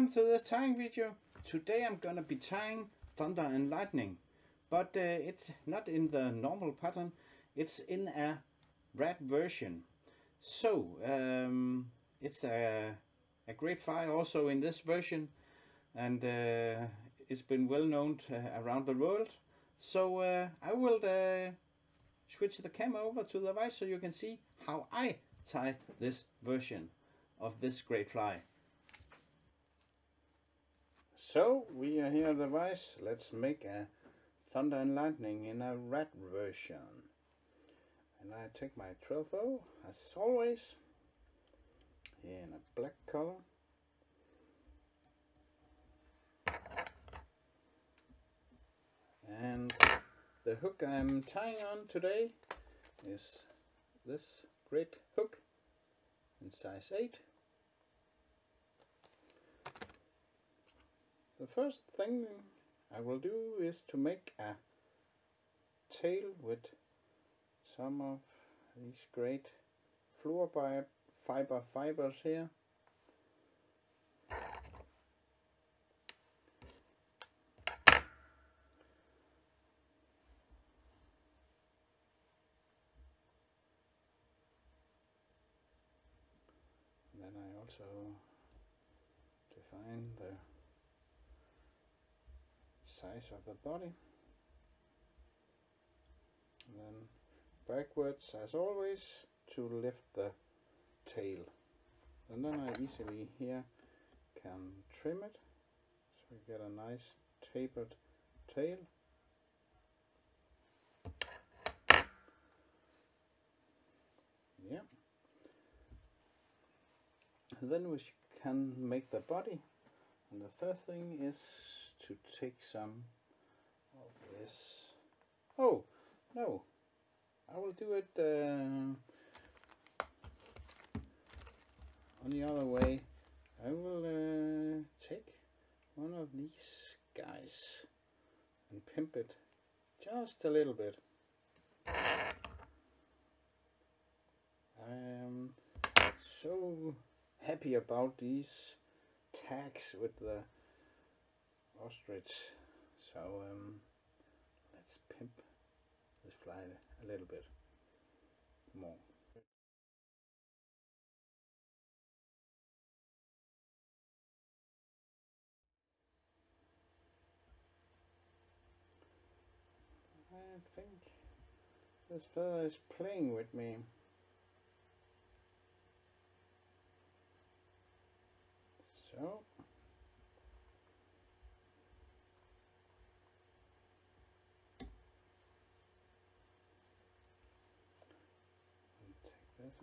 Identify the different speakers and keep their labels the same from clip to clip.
Speaker 1: Welcome to this tying video. Today I'm gonna be tying thunder and lightning, but it's not in the normal pattern, it's in a red version. So it's a great fly also in this version, and it's been well known around the world. So I will switch the camera over to the right so you can see how I tie this version of this great fly. So we are here at the vise. Let's make a thunder and lightning in a red version. And I take my 12-0 as always, here in a black color. And the hook I'm tying on today is this great hook in size 8. The first thing I will do is to make a tail with some of these great FLERE fibers here. And then I also define the size of the body, and then backwards as always to lift the tail, and then I easily here can trim it so we get a nice tapered tail. Yeah, and then we can make the body, and the third thing is to take some of this. Oh no, I will do it on the other way. I will take one of these guys and pimp it just a little bit. I am so happy about these tags with the ostrich, so let's pimp this fly a little bit more. I think this feather is playing with me. So this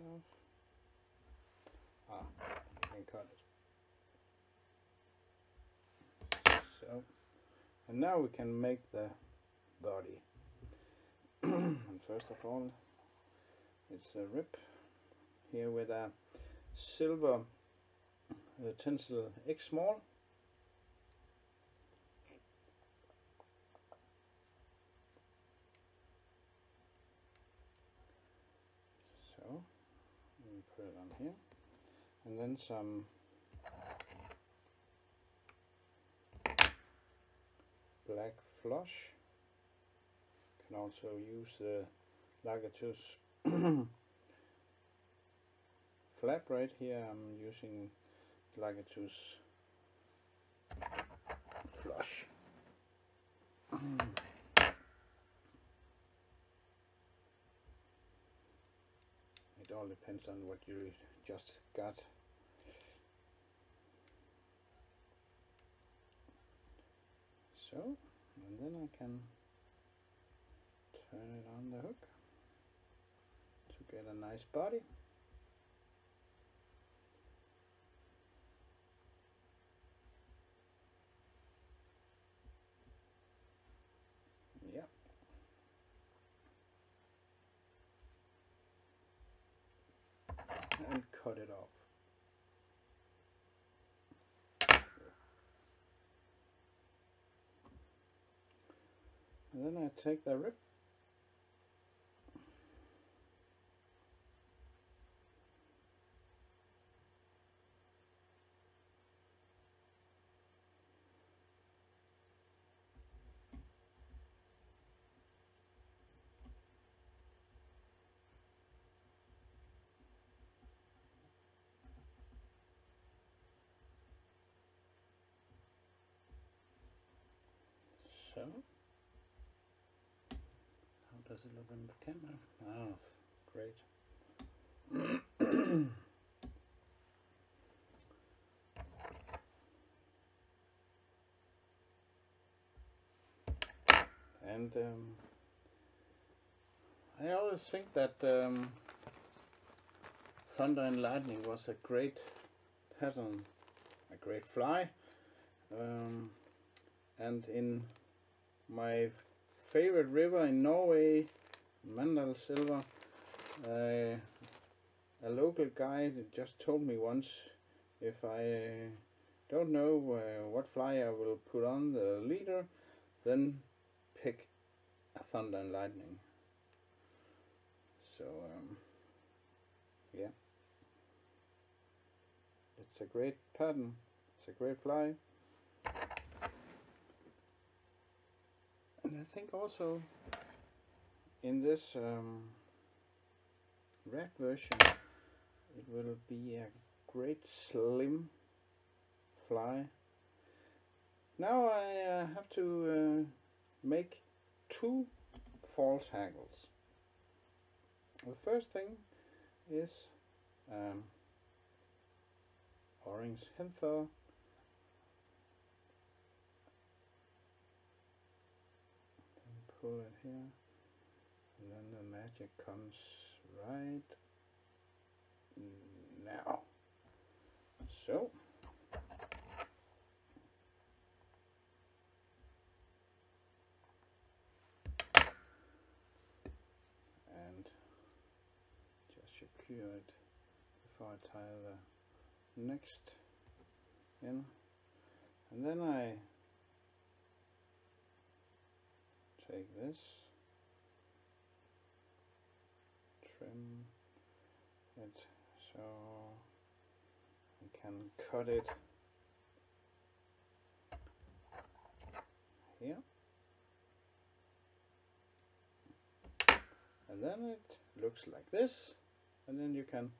Speaker 1: off. You can cut it. So, and now we can make the body. And first of all, it's a rib here with a silver tinsel X small. So we put it on here, and then some black flush. Can also use the Lagatus flap right here. I'm using Lagatus flush. It all depends on what you just got. So, and then I can turn it on the hook to get a nice body. Yeah. And cut it off. And then I take the rib how does it look in the camera? Oh, great. And I always think that Thunder and Lightning was a great pattern, a great fly, and in my favorite river in Norway, Mandal Silver, a local guy just told me once, if I don't know what fly I will put on the leader, then pick a Thunder and Lightning. So yeah, it's a great pattern, it's a great fly. And I think also in this red version it will be a great slim fly. Now I have to make 2 false hackles. The first thing is orange hen feather, then pull it here, and then the magic comes right now. So and just secure it before I tie the next in, and then I take this, trim it so I can cut it here, and then it looks like this, and then you can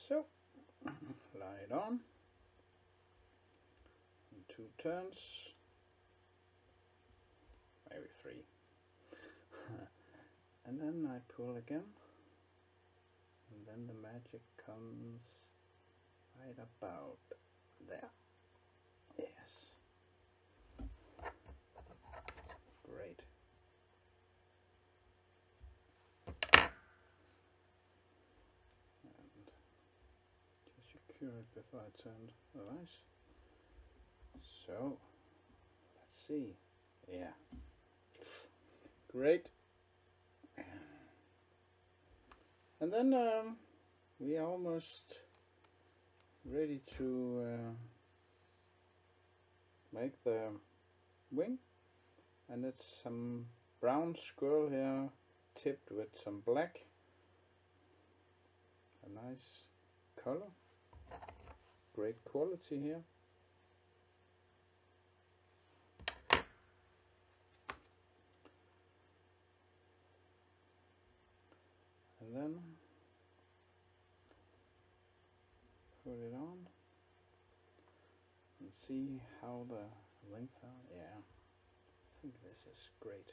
Speaker 1: so lie it on in 2 turns, maybe 3, and then I pull again, and then the magic comes right about there. Yes, great. Secure it before I turn the light. So let's see. Yeah, great. And then we are almost ready to make the wing, and it's some brown squirrel here tipped with some black, a nice color. Great quality here. And then put it on and see how the length are. Yeah, I think this is great.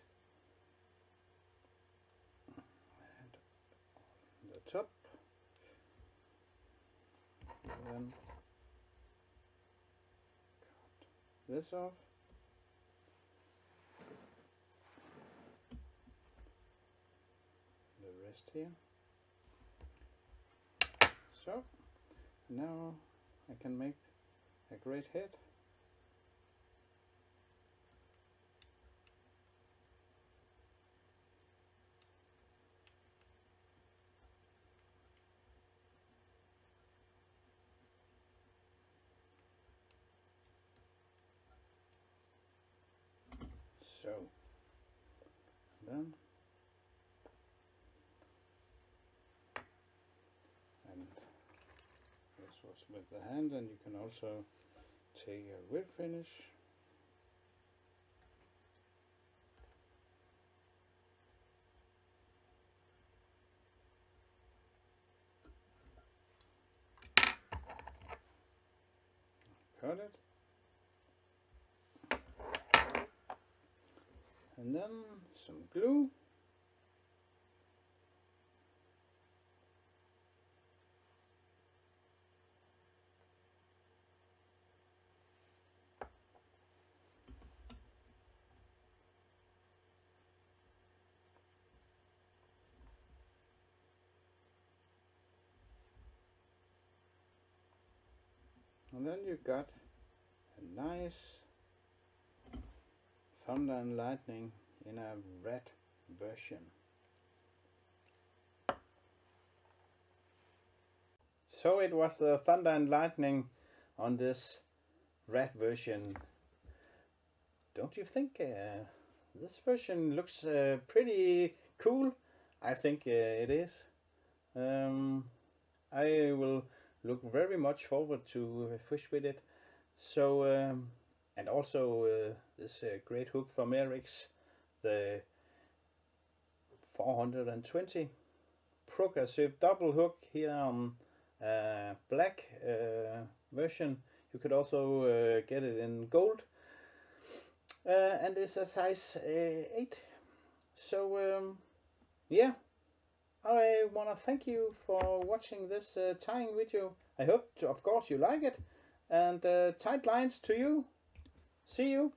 Speaker 1: And the top, and then this off, the rest here. So now I can make a great head. So then, and this was with the hand, and you can also take a whip finish. Cut it. and then some glue. And then you got a nice thunder and lightning in a red version. So it was the thunder and lightning on this red version. Don't you think this version looks pretty cool? I think it is. I will look very much forward to fish with it. So and also this great hook from Eric's, the 420 progressive double hook here on black version. You could also get it in gold, and it's a size 8. So yeah, I want to thank you for watching this tying video. I hope, of course, you like it, and tight lines to you. See you.